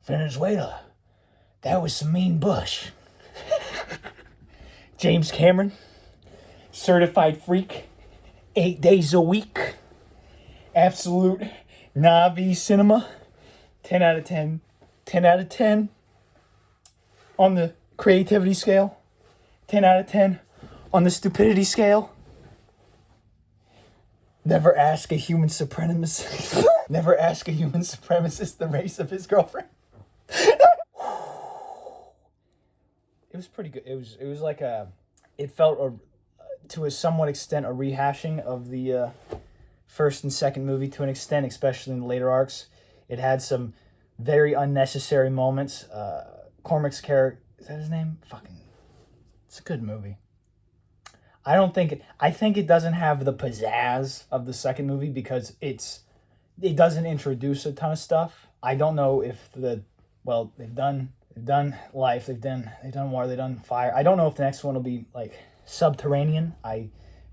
Venezuela, that was some mean bush. James Cameron, certified freak, 8 days a week. Absolute Navi cinema, 10 out of 10. 10 out of 10 on the creativity scale. 10 out of 10 on the stupidity scale. Never ask a human supremacist. Never ask a human supremacist the race of his girlfriend. It was pretty good. It was like it felt to a somewhat extent a rehashing of the first and second movie to an extent, especially in the later arcs. It had some very unnecessary moments. Cormac's character, is that his name? It's a good movie. I think it doesn't have the pizzazz of the second movie because it doesn't introduce a ton of stuff. I don't know if they've done life, they've done water, they've done fire. I don't know if the next one will be like subterranean.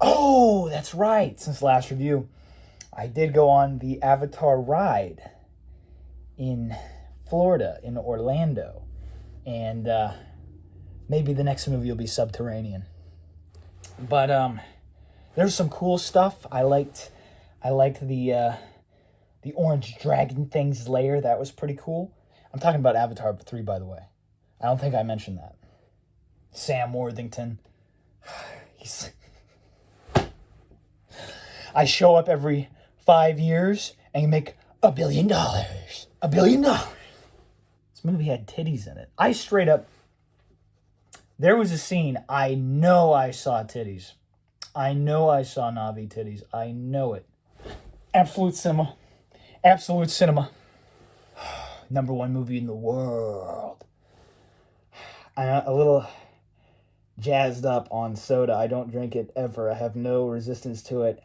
Oh, that's right. Since last review, I did go on the Avatar ride in Florida, in Orlando, and maybe the next movie will be subterranean. But there's some cool stuff. I liked the orange dragon thing's lair. That was pretty cool. I'm talking about Avatar 3, by the way. I don't think I mentioned that. Sam Worthington. I show up every 5 years and you make $1 billion. $1 billion. This movie had titties in it. I straight up... There was a scene, I know I saw titties. I know I saw Na'vi titties. I know it. Absolute cinema. Absolute cinema. Number one movie in the world. I'm a little jazzed up on soda. I don't drink it ever. I have no resistance to it.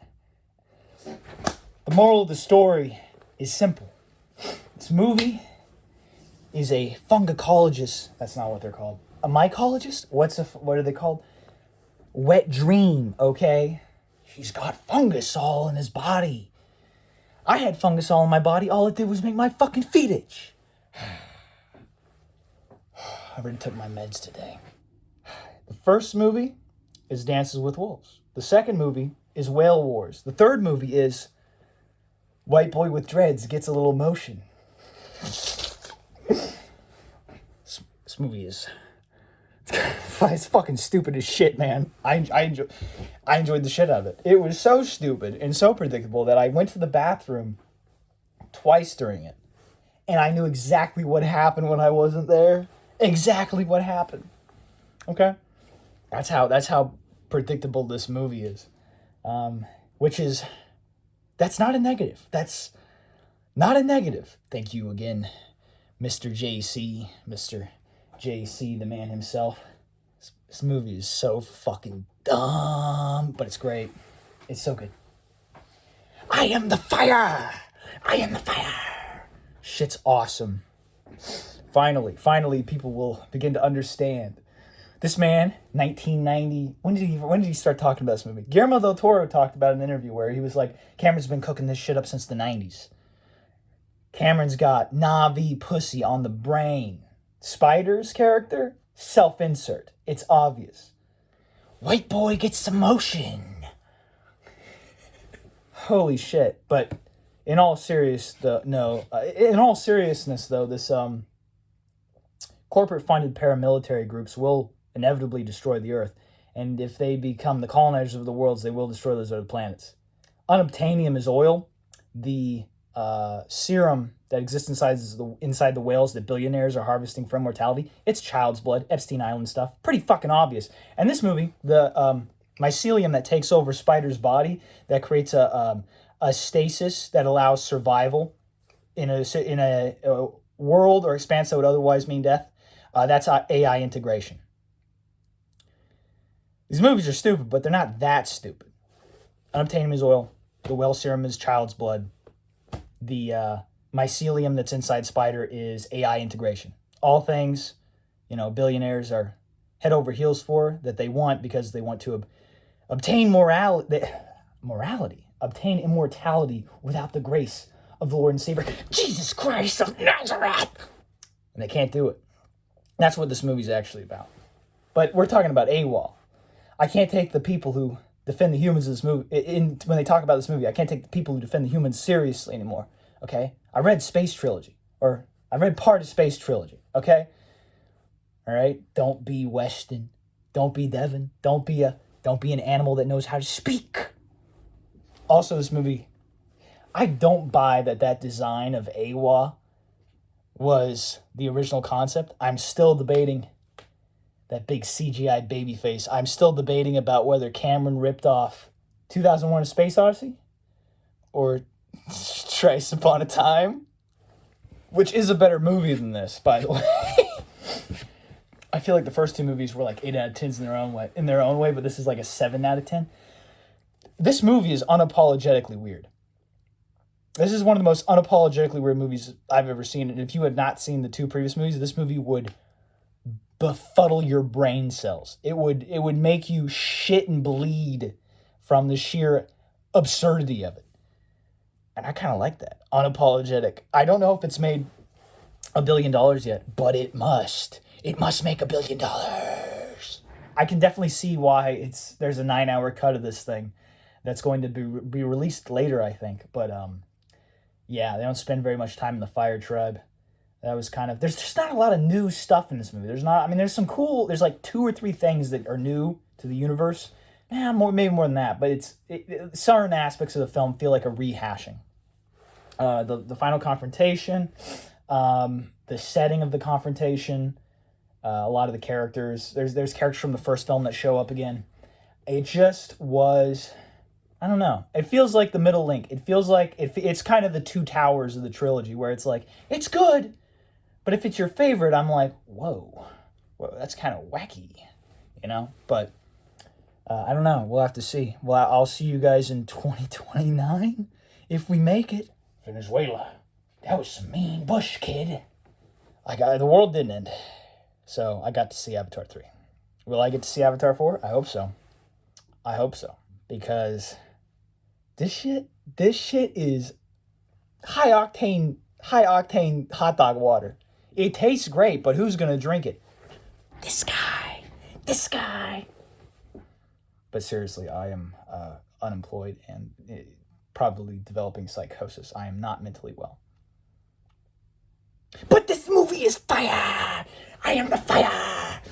The moral of the story is simple. This movie is a fungicologist. That's not what they're called. A mycologist? What are they called? Wet dream, okay? He's got fungus all in his body. I had fungus all in my body. All it did was make my fucking feet itch. I already took my meds today. The first movie is Dances with Wolves. The second movie is Whale Wars. The third movie is White Boy with Dreads Gets a Little Motion. This movie is... It's fucking stupid as shit, man. I enjoyed the shit out of it. It was so stupid and so predictable that I went to the bathroom twice during it. And I knew exactly what happened when I wasn't there. Exactly what happened. Okay? That's how predictable this movie is. That's not a negative. That's not a negative. Thank you again, Mr. JC. Mr. JC, the man himself. This movie is so fucking dumb, but it's great. It's so good. I am the fire! I am the fire! Shit's awesome. Finally, people will begin to understand. This man, 1990, when did he start talking about this movie? Guillermo del Toro talked about an interview where he was like, Cameron's been cooking this shit up since the 90s. Cameron's got Na'vi pussy on the brain. Spider's character, self-insert. It's obvious. White boy gets some motion. Holy shit. But in all seriousness, though, this corporate-funded paramilitary groups will inevitably destroy the Earth. And if they become the colonizers of the worlds, they will destroy those other planets. Unobtainium is oil. The serum that exists inside the whales that billionaires are harvesting from mortality, it's child's blood, Epstein Island stuff. Pretty fucking obvious. And this movie, the mycelium that takes over Spider's body, that creates a stasis that allows survival in a world or expanse that would otherwise mean death, that's AI integration. These movies are stupid, but they're not that stupid. Unobtainium is oil. The whale serum is child's blood. The mycelium that's inside Spider is AI integration. All things, billionaires are head over heels for, that they want because they want to obtain obtain immortality without the grace of the Lord and Savior, Jesus Christ of Nazareth. And they can't do it. That's what this movie's actually about. But we're talking about AWOL. I can't take the people who defend the humans in this movie, when they talk about this movie, I can't take the people who defend the humans seriously anymore, okay? I read Space Trilogy, or I read part of Space Trilogy, okay? All right? Don't be Weston. Don't be Devin. Don't be an animal that knows how to speak. Also, this movie, I don't buy that design of AWA was the original concept. I'm still debating that big CGI baby face. I'm still debating about whether Cameron ripped off 2001: A Space Odyssey or Thrice Upon a Time, which is a better movie than this, by the way. I feel like the first two movies were like 8 out of 10s in their own way, but this is like a 7 out of 10. This movie is unapologetically weird. This is one of the most unapologetically weird movies I've ever seen. And if you had not seen the two previous movies, this movie would befuddle your brain cells. It would make you shit and bleed from the sheer absurdity of it. And I kind of like that. Unapologetic. I don't know if it's made $1 billion yet, but it must. It must make $1 billion. I can definitely see why there's a 9-hour cut of this thing that's going to be released later, I think. But yeah, they don't spend very much time in the Fire Tribe. That was there's just not a lot of new stuff in this movie. There's like 2 or 3 things that are new to the universe. Maybe more than that, but certain aspects of the film feel like a rehashing. The final confrontation, the setting of the confrontation, a lot of the characters. There's characters from the first film that show up again. It just was, I don't know. It feels like the middle link. It feels like it's kind of the two towers of the trilogy where it's like, it's good, but if it's your favorite, I'm like, whoa, that's kind of wacky, you know? But I don't know. We'll have to see. Well, I'll see you guys in 2029 if we make it. Venezuela. That was some mean bush, kid. The world didn't end. So I got to see Avatar 3. Will I get to see Avatar 4? I hope so. Because this shit is high octane hot dog water. It tastes great, but who's gonna drink it? This guy. But seriously, I am unemployed and probably developing psychosis. I am not mentally well. But this movie is fire! I am the fire!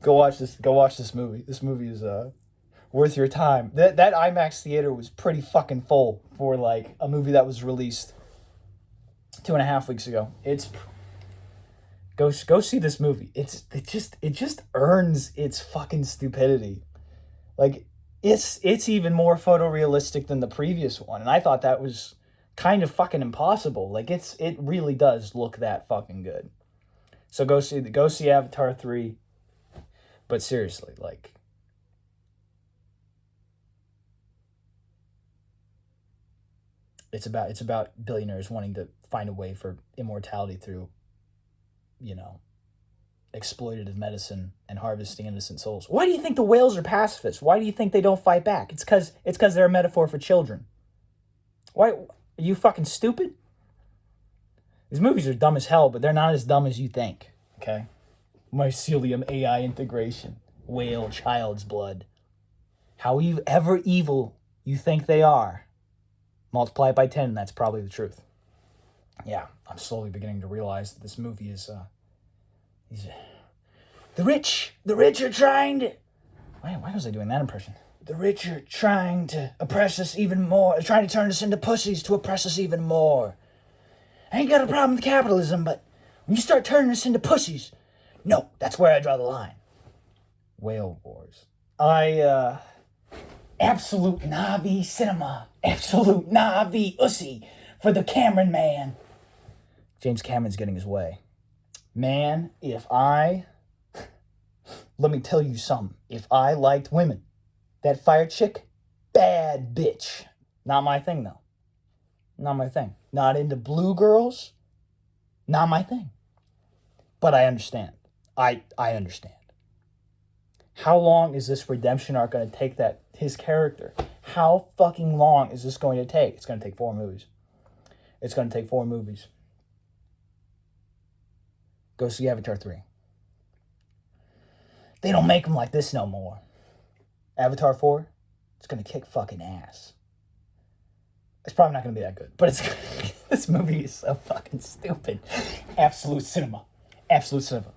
Go watch this movie. This movie is worth your time. That IMAX theater was pretty fucking full for like a movie that was released 2.5 weeks ago. Go see this movie. It just earns its fucking stupidity. Like it's even more photorealistic than the previous one, and I thought that was kind of fucking impossible. Like it really does look that fucking good. So go see Avatar 3. But seriously, like it's about billionaires wanting to find a way for immortality through, exploitative medicine and harvesting innocent souls. Why do you think the whales are pacifists? Why do you think they don't fight back? It's because they're a metaphor for children. Why are you fucking stupid? These movies are dumb as hell, but they're not as dumb as you think. Okay, mycelium AI integration, whale child's blood. However evil you think they are, multiply it by 10, and that's probably the truth. Yeah, I'm slowly beginning to realize that this movie is the rich are trying to... Why was I doing that impression? The rich are trying to oppress us even more, trying to turn us into pussies to oppress us even more. I ain't got a problem with capitalism, but when you start turning us into pussies, no, that's where I draw the line. Whale Wars. Absolute Navi cinema. Absolute Navi ussy for the Cameron man. James Cameron's getting his way. Man, let me tell you something. If I liked women, that fire chick, bad bitch. Not my thing, though. Not my thing. Not into blue girls. Not my thing. But I understand. I understand. How long is this redemption arc going to take his character? How fucking long is this going to take? It's going to take 4 movies. Go see Avatar 3. They don't make them like this no more. Avatar 4, it's going to kick fucking ass. It's probably not going to be that good, but it's this movie is so fucking stupid. Absolute cinema. Absolute cinema.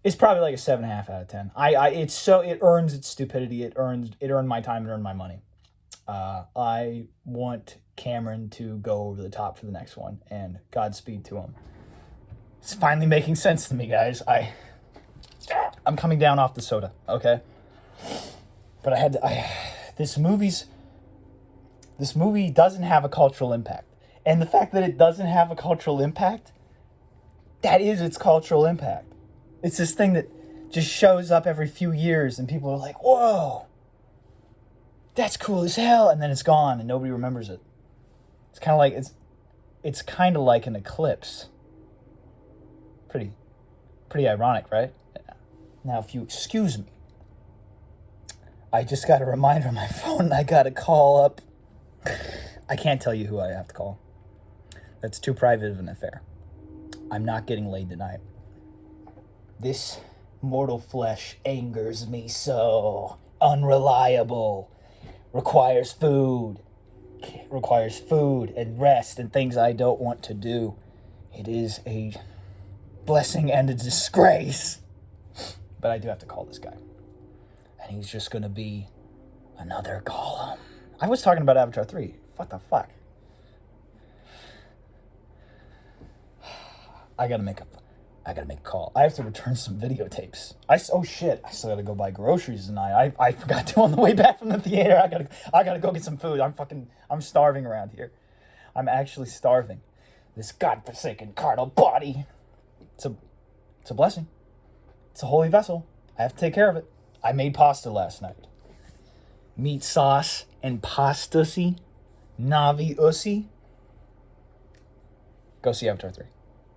It's probably like a 7.5 out of 10. It earns its stupidity. It earned my time. It earned my money. I want Cameron to go over the top for the next one, and Godspeed to him. It's finally making sense to me, guys. I'm coming down off the soda, okay? But this movie doesn't have a cultural impact. And the fact that it doesn't have a cultural impact, that is its cultural impact. It's this thing that just shows up every few years and people are like, whoa, that's cool as hell. And then it's gone and nobody remembers it. It's kind of like, it's kind of like an eclipse. Pretty ironic, right? Now, if you excuse me, I just got a reminder on my phone. I got to call up. I can't tell you who I have to call. That's too private of an affair. I'm not getting laid tonight. This mortal flesh angers me so. Unreliable. Requires food and rest and things I don't want to do. It is a blessing and a disgrace. But I do have to call this guy. And he's just going to be another Gollum. I was talking about Avatar 3. What the fuck? I gotta make a call. I have to return some videotapes. Oh shit! I still gotta go buy groceries tonight. I forgot to on the way back from the theater. I gotta go get some food. I'm starving around here. I'm actually starving. This godforsaken carnal body. It's a blessing. It's a holy vessel. I have to take care of it. I made pasta last night. Meat sauce and pastusy. Navi ussy. Go see Avatar 3.